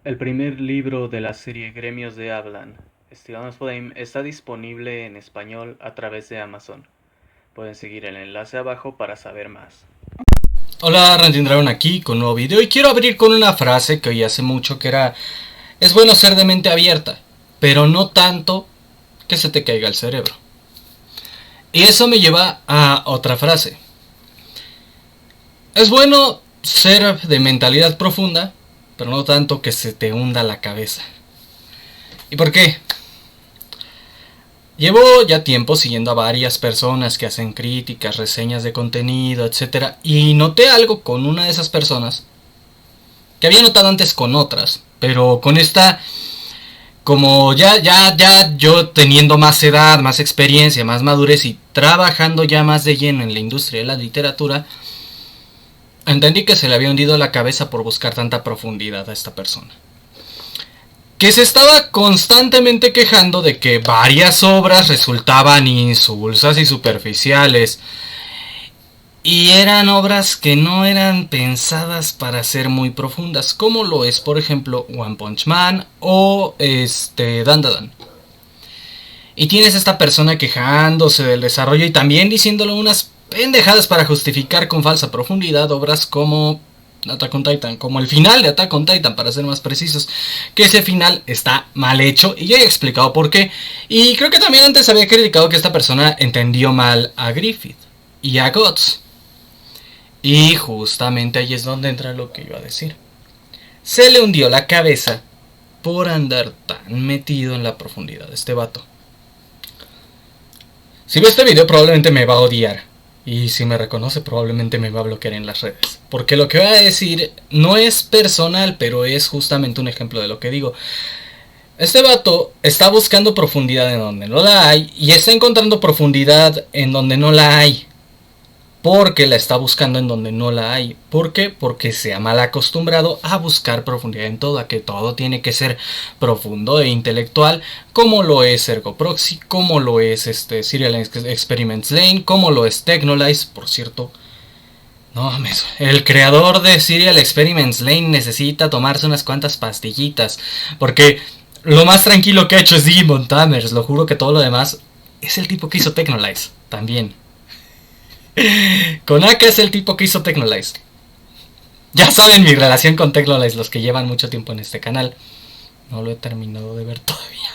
El primer libro de la serie Gremios de Hablan, Estimados Flame, está disponible en español a través de Amazon. Pueden seguir el enlace abajo para saber más. Hola, Randy Dragon aquí con un nuevo video y quiero abrir con una frase que oí hace mucho que era: es bueno ser de mente abierta, pero no tanto que se te caiga el cerebro. Y eso me lleva a otra frase: es bueno ser de mentalidad profunda, pero no tanto que se te hunda la cabeza. ¿Y por qué? Llevo ya tiempo siguiendo a varias personas que hacen críticas, reseñas de contenido, etcétera, y noté algo con una de esas personas que había notado antes con otras, pero con esta, como ya yo teniendo más edad, más experiencia, más madurez y trabajando ya más de lleno en la industria de la literatura, entendí que se le había hundido la cabeza por buscar tanta profundidad a esta persona, que se estaba constantemente quejando de que varias obras resultaban insulsas y superficiales, y eran obras que no eran pensadas para ser muy profundas, como lo es, por ejemplo, One Punch Man o Dandadan. Y tienes a esta persona quejándose del desarrollo y también diciéndole unas pendejadas para justificar con falsa profundidad obras como Attack on Titan, como el final de Attack on Titan, para ser más precisos, que ese final está mal hecho y ya he explicado por qué. Y creo que también antes había criticado que esta persona entendió mal a Griffith y a Guts. Y justamente ahí es donde entra lo que iba a decir. Se le hundió la cabeza por andar tan metido en la profundidad de este vato. Si ve este video probablemente me va a odiar. Y si me reconoce probablemente me va a bloquear en las redes. Porque lo que voy a decir no es personal, pero es justamente un ejemplo de lo que digo. Este vato está buscando profundidad en donde no la hay y está encontrando profundidad en donde no la hay. Porque la está buscando en donde no la hay. ¿Por qué? Porque se ha mal acostumbrado a buscar profundidad en todo, a que todo tiene que ser profundo e intelectual, como lo es Ergo Proxy, como lo es Serial Experiments Lane, como lo es Technolize, por cierto. No mames, el creador de Serial Experiments Lane necesita tomarse unas cuantas pastillitas, porque lo más tranquilo que ha hecho es Digimon Tamers, lo juro que todo lo demás es el tipo que hizo Technolize, también. Konaka es el tipo que hizo Technolize. Ya saben mi relación con Technolize, los que llevan mucho tiempo en este canal. No lo he terminado de ver todavía.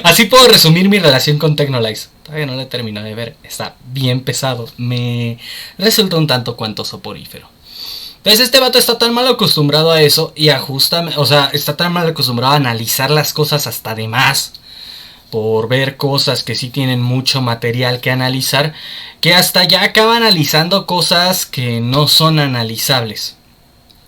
Así puedo resumir mi relación con Technolize. Todavía no lo he terminado de ver. Está bien pesado. Me resulta un tanto cuanto soporífero. Entonces este vato está tan mal acostumbrado a eso y ajusta, o sea, está tan mal acostumbrado a analizar las cosas hasta de más, por ver cosas que sí tienen mucho material que analizar, que hasta ya acaba analizando cosas que no son analizables,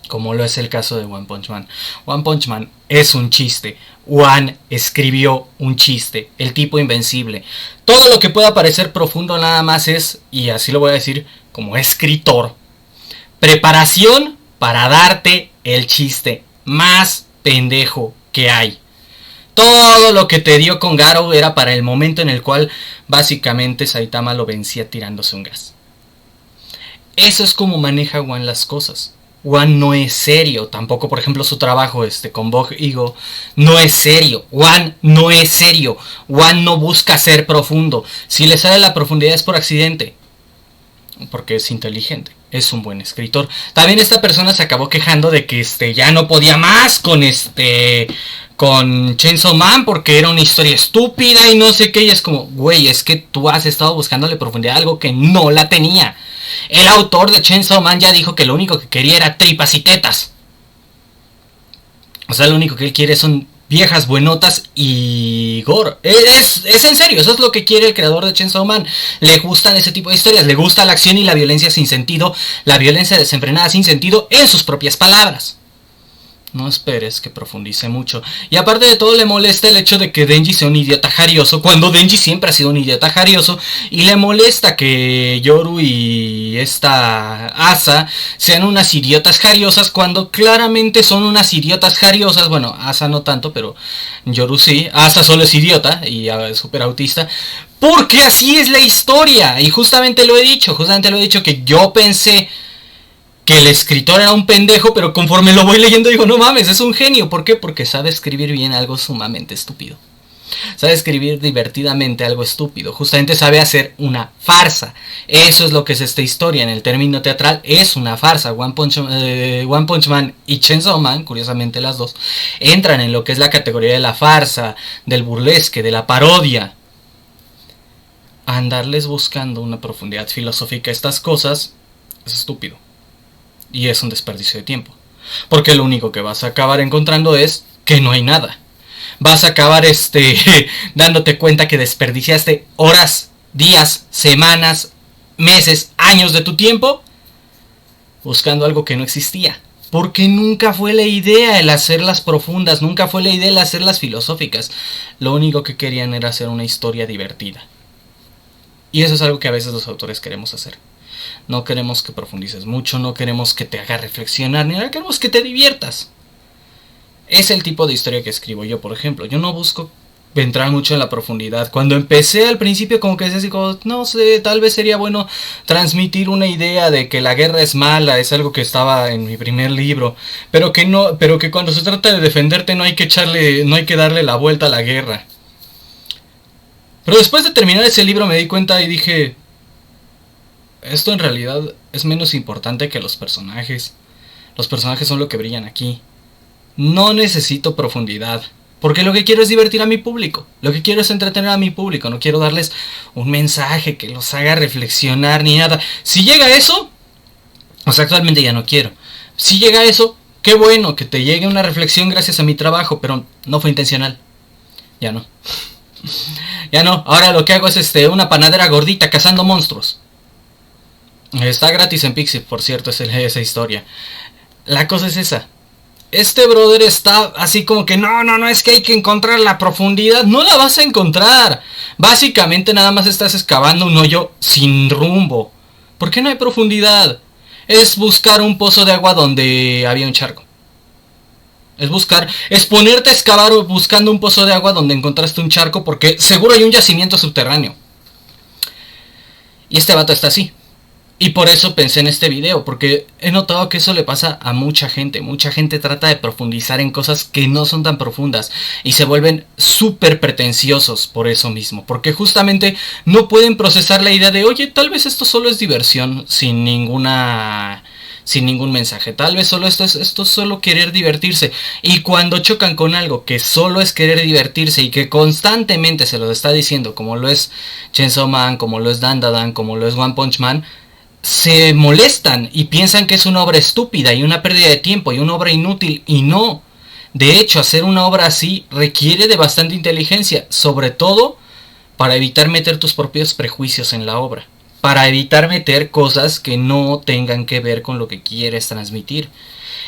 como lo es el caso de One Punch Man. One Punch Man es un chiste. One escribió un chiste. El tipo invencible. Todo lo que pueda parecer profundo nada más es, y así lo voy a decir, como escritor, preparación para darte el chiste más pendejo que hay. Todo lo que te dio con Garou era para el momento en el cual básicamente Saitama lo vencía tirándose un gas. Eso es como maneja One las cosas. One no es serio, tampoco por ejemplo su trabajo con Bog Ego no es serio. One no es serio. One no busca ser profundo. Si le sale la profundidad es por accidente, porque es inteligente, es un buen escritor. También esta persona se acabó quejando de que ya no podía más con Chainsaw Man porque era una historia estúpida y no sé qué, y es como, güey, es que tú has estado buscándole profundidad a algo que no la tenía. El autor de Chainsaw Man ya dijo que lo único que quería era tripas y tetas. O sea, lo único que él quiere son viejas buenotas y gore. Es en serio, eso es lo que quiere el creador de Chainsaw Man. Le gustan ese tipo de historias, le gusta la acción y la violencia sin sentido, la violencia desenfrenada sin sentido, en sus propias palabras. No esperes que profundice mucho. Y aparte de todo le molesta el hecho de que Denji sea un idiota jarioso, cuando Denji siempre ha sido un idiota jarioso. Y le molesta que Yoru y esta Asa sean unas idiotas jariosas, cuando claramente son unas idiotas jariosas. Bueno, Asa no tanto, pero Yoru sí. Asa solo es idiota y es súper autista. Porque así es la historia. Y justamente lo he dicho que yo pensé que el escritor era un pendejo, pero conforme lo voy leyendo digo, no mames, es un genio. ¿Por qué? Porque sabe escribir bien algo sumamente estúpido. Sabe escribir divertidamente algo estúpido. Justamente sabe hacer una farsa. Eso es lo que es esta historia. En el término teatral es una farsa. One Punch Man y Chainsaw Man, curiosamente las dos, entran en lo que es la categoría de la farsa, del burlesque, de la parodia. Andarles buscando una profundidad filosófica a estas cosas es estúpido. Y es un desperdicio de tiempo. Porque lo único que vas a acabar encontrando es que no hay nada. Vas a acabar dándote cuenta que desperdiciaste horas, días, semanas, meses, años de tu tiempo buscando algo que no existía. Porque nunca fue la idea el hacerlas profundas, nunca fue la idea el hacerlas filosóficas. Lo único que querían era hacer una historia divertida. Y eso es algo que a veces los autores queremos hacer. No queremos que profundices mucho, no queremos que te haga reflexionar, ni nada, queremos que te diviertas. Es el tipo de historia que escribo yo, por ejemplo. Yo no busco entrar mucho en la profundidad. Cuando empecé al principio como que decía así como, no sé, tal vez sería bueno transmitir una idea de que la guerra es mala, es algo que estaba en mi primer libro, pero que cuando se trata de defenderte no hay que darle la vuelta a la guerra. Pero después de terminar ese libro me di cuenta y dije, esto en realidad es menos importante que los personajes. Los personajes son lo que brillan aquí. No necesito profundidad, porque lo que quiero es divertir a mi público. Lo que quiero es entretener a mi público. No quiero darles un mensaje que los haga reflexionar ni nada. Si llega a eso, o sea, actualmente ya no quiero. Si llega a eso, qué bueno que te llegue una reflexión gracias a mi trabajo, pero no fue intencional. Ya no. Ya no. Ahora lo que hago es una panadera gordita cazando monstruos. Está gratis en Pixiv, por cierto, esa historia. La cosa es esa. Este brother está así como que no, es que hay que encontrar la profundidad. No la vas a encontrar. Básicamente nada más estás excavando un hoyo sin rumbo. ¿Por qué no hay profundidad? Es buscar un pozo de agua donde había un charco. Es ponerte a excavar buscando un pozo de agua donde encontraste un charco, porque seguro hay un yacimiento subterráneo. Y este vato está así. Y por eso pensé en este video, porque he notado que eso le pasa a mucha gente. Mucha gente trata de profundizar en cosas que no son tan profundas y se vuelven súper pretenciosos por eso mismo. Porque justamente no pueden procesar la idea de, oye, tal vez esto solo es diversión sin ningún mensaje. Tal vez esto es solo querer divertirse. Y cuando chocan con algo que solo es querer divertirse y que constantemente se los está diciendo, como lo es Chainsaw Man, como lo es Dandadan, como lo es One Punch Man, se molestan y piensan que es una obra estúpida y una pérdida de tiempo y una obra inútil, y no. De hecho, hacer una obra así requiere de bastante inteligencia, sobre todo para evitar meter tus propios prejuicios en la obra, para evitar meter cosas que no tengan que ver con lo que quieres transmitir.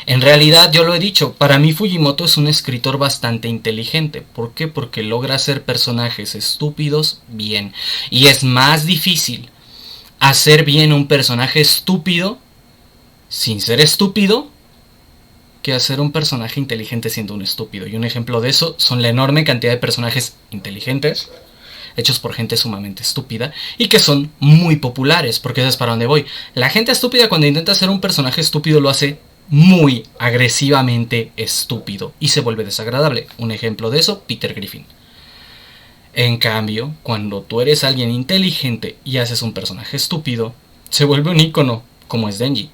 En realidad, yo lo he dicho, para mí Fujimoto es un escritor bastante inteligente. ¿Por qué? Porque logra hacer personajes estúpidos bien, y es más difícil hacer bien un personaje estúpido sin ser estúpido que hacer un personaje inteligente siendo un estúpido. Y un ejemplo de eso son la enorme cantidad de personajes inteligentes hechos por gente sumamente estúpida y que son muy populares, porque eso es para donde voy. La gente estúpida, cuando intenta hacer un personaje estúpido, lo hace muy agresivamente estúpido y se vuelve desagradable. Un ejemplo de eso, Peter Griffin. En cambio, cuando tú eres alguien inteligente y haces un personaje estúpido, se vuelve un ícono, como es Denji.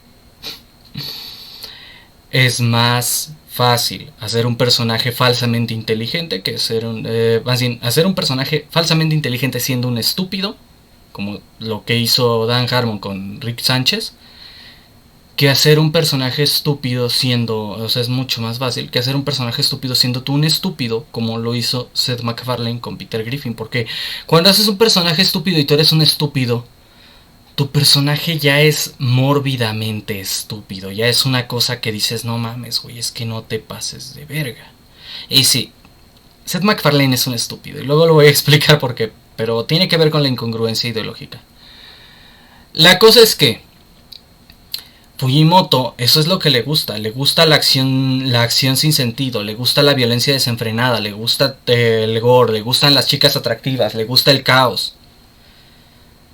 Es más fácil hacer un personaje falsamente inteligente que hacer un personaje falsamente inteligente siendo un estúpido, como lo que hizo Dan Harmon con Rick Sánchez, que hacer un personaje estúpido es mucho más fácil que hacer un personaje estúpido siendo tú un estúpido, como lo hizo Seth MacFarlane con Peter Griffin. Porque cuando haces un personaje estúpido y tú eres un estúpido, tu personaje ya es mórbidamente estúpido, ya es una cosa que dices, no mames, güey, es que no te pases de verga. Y sí, Seth MacFarlane es un estúpido, y luego lo voy a explicar por qué, pero tiene que ver con la incongruencia ideológica. La cosa es que Fujimoto, eso es lo que le gusta la acción sin sentido, le gusta la violencia desenfrenada, le gusta el gore, le gustan las chicas atractivas, le gusta el caos.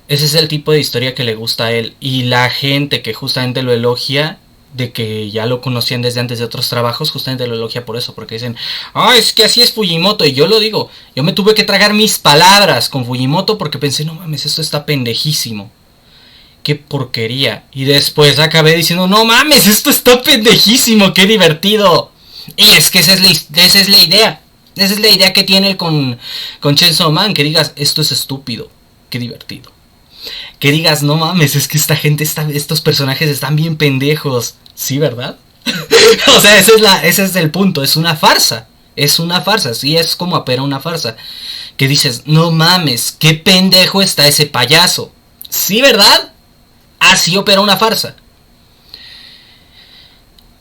Ese es el tipo de historia que le gusta a él, y la gente que justamente lo elogia de que ya lo conocían desde antes de otros trabajos, justamente lo elogia por eso, porque dicen, ah, es que así es Fujimoto, y yo lo digo, yo me tuve que tragar mis palabras con Fujimoto porque pensé, no mames, esto está pendejísimo, qué porquería, y después acabé diciendo, no mames, esto está pendejísimo, qué divertido, y es que esa es la idea. Esa es la idea que tiene él con Chainsaw Man, que digas, esto es estúpido, qué divertido. Que digas, no mames, es que estos personajes están bien pendejos. Sí, ¿verdad? O sea, ese es el punto, es una farsa. Es una farsa, sí, es como opera una farsa. Que dices, no mames, qué pendejo está ese payaso. Sí, ¿verdad? Así opera una farsa.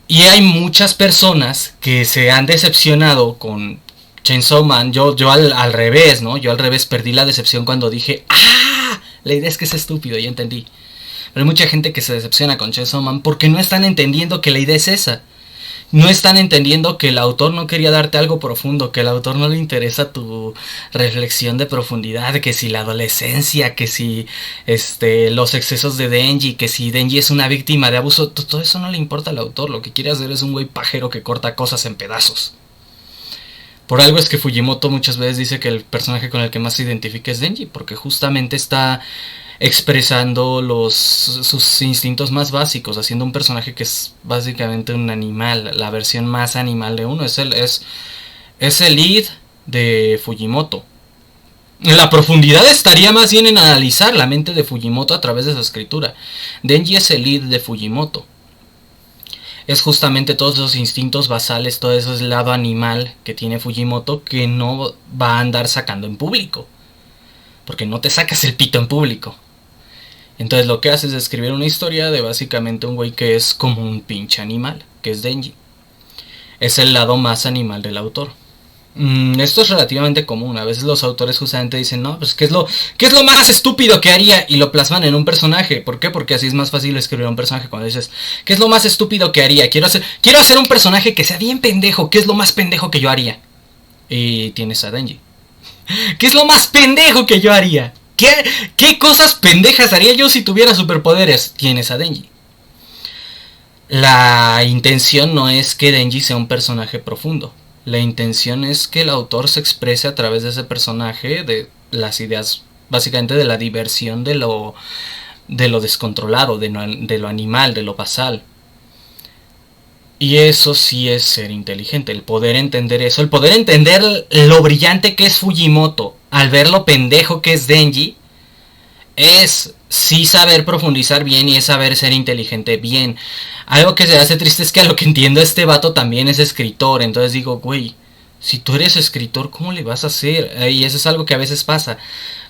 Y hay muchas personas que se han decepcionado con Chainsaw Man. Yo al revés, ¿no? Yo al revés perdí la decepción cuando dije, ¡ah! La idea es que es estúpido, ya entendí. Pero hay mucha gente que se decepciona con Chainsaw Man porque no están entendiendo que la idea es esa. No están entendiendo que el autor no quería darte algo profundo, que el autor no le interesa tu reflexión de profundidad, que si la adolescencia, que si los excesos de Denji, que si Denji es una víctima de abuso, todo eso no le importa al autor. Lo que quiere hacer es un güey pajero que corta cosas en pedazos. Por algo es que Fujimoto muchas veces dice que el personaje con el que más se identifica es Denji, porque justamente está expresando sus instintos más básicos, haciendo un personaje que es básicamente un animal, la versión más animal de uno. Es el lead de Fujimoto. La profundidad estaría más bien en analizar la mente de Fujimoto a través de su escritura. Denji es el lead de Fujimoto. Es justamente todos esos instintos basales, todo ese lado animal que tiene Fujimoto que no va a andar sacando en público. Porque no te sacas el pito en público. Entonces lo que hace es escribir una historia de básicamente un güey que es como un pinche animal, que es Denji. Es el lado más animal del autor. Esto es relativamente común. A veces los autores justamente dicen, no, pues ¿qué es lo más estúpido que haría? Y lo plasman en un personaje. ¿Por qué? Porque así es más fácil escribir un personaje. Cuando dices, ¿qué es lo más estúpido que haría? Quiero hacer un personaje que sea bien pendejo. ¿Qué es lo más pendejo que yo haría? Y tienes a Denji. ¿Qué es lo más pendejo que yo haría? ¿Qué cosas pendejas haría yo si tuviera superpoderes? Tienes a Denji. La intención no es que Denji sea un personaje profundo. La intención es que el autor se exprese a través de ese personaje, de las ideas, básicamente de la diversión de lo descontrolado, de lo animal, de lo basal. Y eso sí es ser inteligente, el poder entender eso, el poder entender lo brillante que es Fujimoto al ver lo pendejo que es Denji, es sí saber profundizar bien y es saber ser inteligente bien. Algo que se hace triste es que a lo que entiendo este vato también es escritor, entonces digo, güey, si tú eres escritor, ¿cómo le vas a hacer? Y eso es algo que a veces pasa.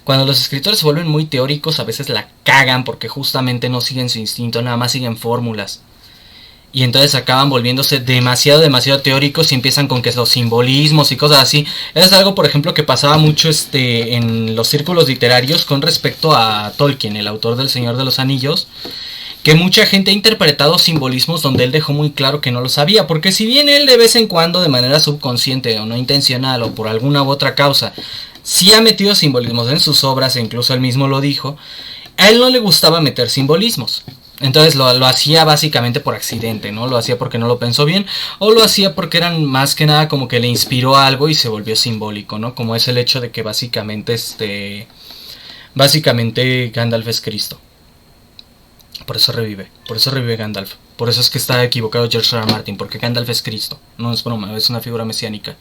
Cuando los escritores se vuelven muy teóricos, a veces la cagan porque justamente no siguen su instinto, nada más siguen fórmulas. Y entonces acaban volviéndose demasiado teóricos y empiezan con que los simbolismos y cosas así. Eso es algo, por ejemplo, que pasaba mucho en los círculos literarios con respecto a Tolkien, el autor del Señor de los Anillos, que mucha gente ha interpretado simbolismos donde él dejó muy claro que no lo sabía, porque si bien él de vez en cuando, de manera subconsciente o no intencional o por alguna u otra causa, sí ha metido simbolismos en sus obras, e incluso él mismo lo dijo, a él no le gustaba meter simbolismos. Entonces lo hacía básicamente por accidente, ¿no? Lo hacía porque no lo pensó bien, o lo hacía porque eran más que nada como que le inspiró algo y se volvió simbólico, ¿no? Como es el hecho de que básicamente Gandalf es Cristo. Por eso revive Gandalf. Por eso es que está equivocado George R. R. Martin, porque Gandalf es Cristo. No es broma, es una figura mesiánica.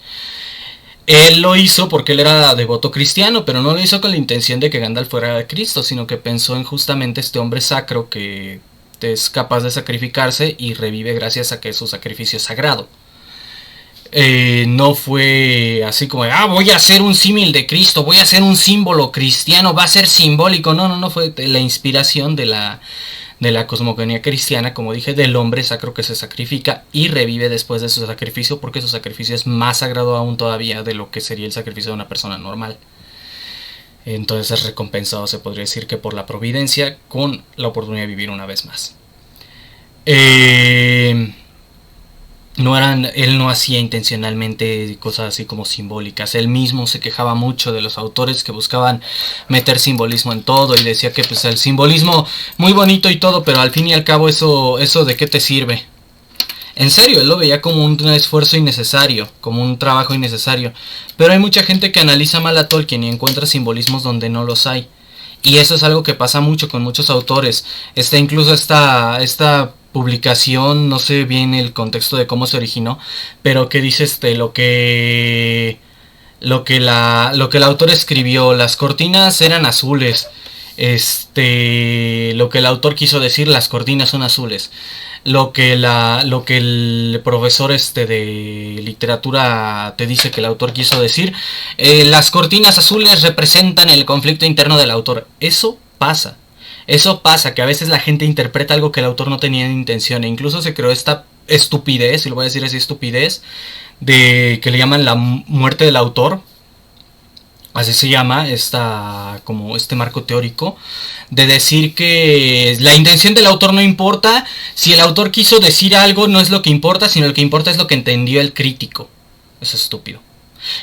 Él lo hizo porque él era devoto cristiano, pero no lo hizo con la intención de que Gandalf fuera Cristo, sino que pensó en justamente este hombre sacro que es capaz de sacrificarse y revive gracias a que su sacrificio es sagrado. No fue así como, voy a hacer un símil de Cristo, voy a hacer un símbolo cristiano, va a ser simbólico. No, fue la inspiración de la cosmogonía cristiana, como dije, del hombre sacro que se sacrifica y revive después de su sacrificio, porque su sacrificio es más sagrado aún todavía de lo que sería el sacrificio de una persona normal. Entonces es recompensado, se podría decir, que por la providencia, con la oportunidad de vivir una vez más. Él no hacía intencionalmente cosas así como simbólicas. Él mismo se quejaba mucho de los autores que buscaban meter simbolismo en todo y decía que pues el simbolismo muy bonito y todo, pero al fin y al cabo eso de qué te sirve. En serio, él lo veía como un esfuerzo innecesario, como un trabajo innecesario. Pero hay mucha gente que analiza mal a Tolkien y encuentra simbolismos donde no los hay. Y eso es algo que pasa mucho con muchos autores. Está incluso esta publicación, no sé bien el contexto de cómo se originó, pero que dice lo que el autor escribió, las cortinas eran azules. Lo que el autor quiso decir, las cortinas son azules. Lo que el profesor de literatura te dice que el autor quiso decir, las cortinas azules representan el conflicto interno del autor. Eso pasa, que a veces la gente interpreta algo que el autor no tenía intención, e incluso se creó esta estupidez, y lo voy a decir así, estupidez, de que le llaman la muerte del autor. Así se llama como este marco teórico, de decir que la intención del autor no importa. Si el autor quiso decir algo, no es lo que importa, sino lo que importa es lo que entendió el crítico. Eso es estúpido.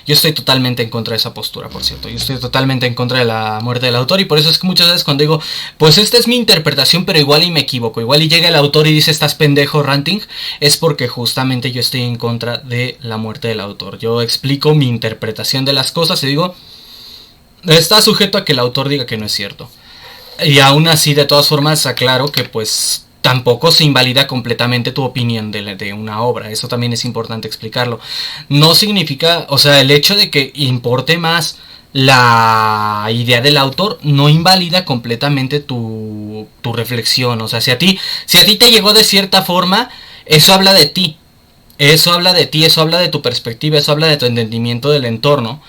Yo estoy totalmente en contra de esa postura, por cierto. Yo estoy totalmente en contra de la muerte del autor, y por eso es que muchas veces cuando digo, pues esta es mi interpretación, pero igual y me equivoco, igual y llega el autor y dice, estás pendejo ranting, es porque justamente yo estoy en contra de la muerte del autor. Yo explico mi interpretación de las cosas y digo, está sujeto a que el autor diga que no es cierto. Y aún así, de todas formas, aclaro que pues tampoco se invalida completamente tu opinión de una obra. Eso también es importante explicarlo. No significa, o sea, el hecho de que importe más la idea del autor no invalida completamente tu reflexión. O sea, si a ti te llegó de cierta forma, eso habla de ti. Eso habla de ti, eso habla de tu perspectiva, eso habla de tu entendimiento del entorno.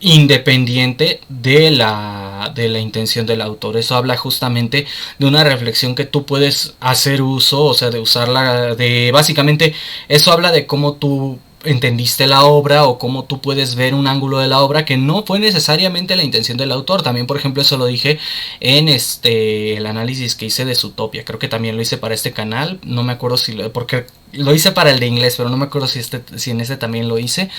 Independiente de la intención del autor. Eso habla justamente de una reflexión que tú puedes hacer uso, o sea, de usarla, básicamente eso habla de cómo tú entendiste la obra, o cómo tú puedes ver un ángulo de la obra que no fue necesariamente la intención del autor. También, por ejemplo, eso lo dije en el análisis que hice de Zootopia. Creo que también lo hice para este canal, no me acuerdo porque lo hice para el de inglés, pero no me acuerdo si en este también lo hice,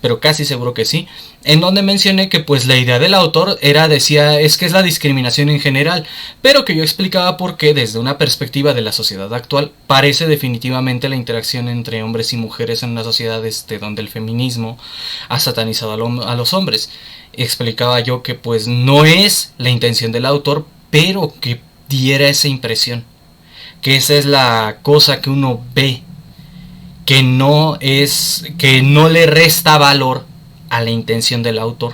pero casi seguro que sí, en donde mencioné que pues la idea del autor decía, es que es la discriminación en general, pero que yo explicaba por qué desde una perspectiva de la sociedad actual parece definitivamente la interacción entre hombres y mujeres en una sociedad donde el feminismo ha satanizado a los hombres. Explicaba yo que pues no es la intención del autor, pero que diera esa impresión, que esa es la cosa que uno ve, que no le resta valor a la intención del autor,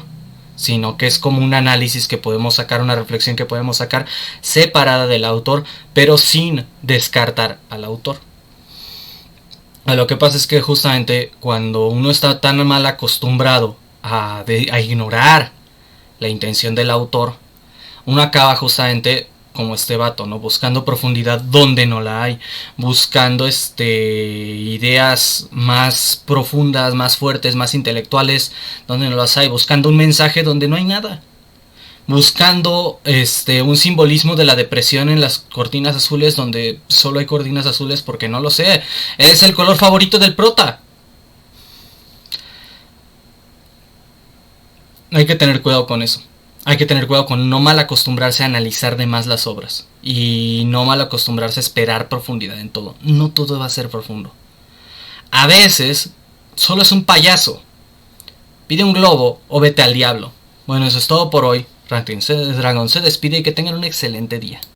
sino que es como un análisis que podemos sacar, una reflexión que podemos sacar separada del autor, pero sin descartar al autor. Lo que pasa es que justamente cuando uno está tan mal acostumbrado a ignorar la intención del autor, uno acaba justamente como este vato, ¿no? Buscando profundidad donde no la hay, buscando ideas más profundas, más fuertes, más intelectuales donde no las hay, buscando un mensaje donde no hay nada, buscando un simbolismo de la depresión en las cortinas azules donde solo hay cortinas azules porque no lo sé, es el color favorito del prota. Hay que tener cuidado con eso. Hay que tener cuidado con no mal acostumbrarse a analizar de más las obras. Y no mal acostumbrarse a esperar profundidad en todo. No todo va a ser profundo. A veces, solo es un payaso. Pide un globo o vete al diablo. Bueno, eso es todo por hoy. Ranting Dragon se despide y que tengan un excelente día.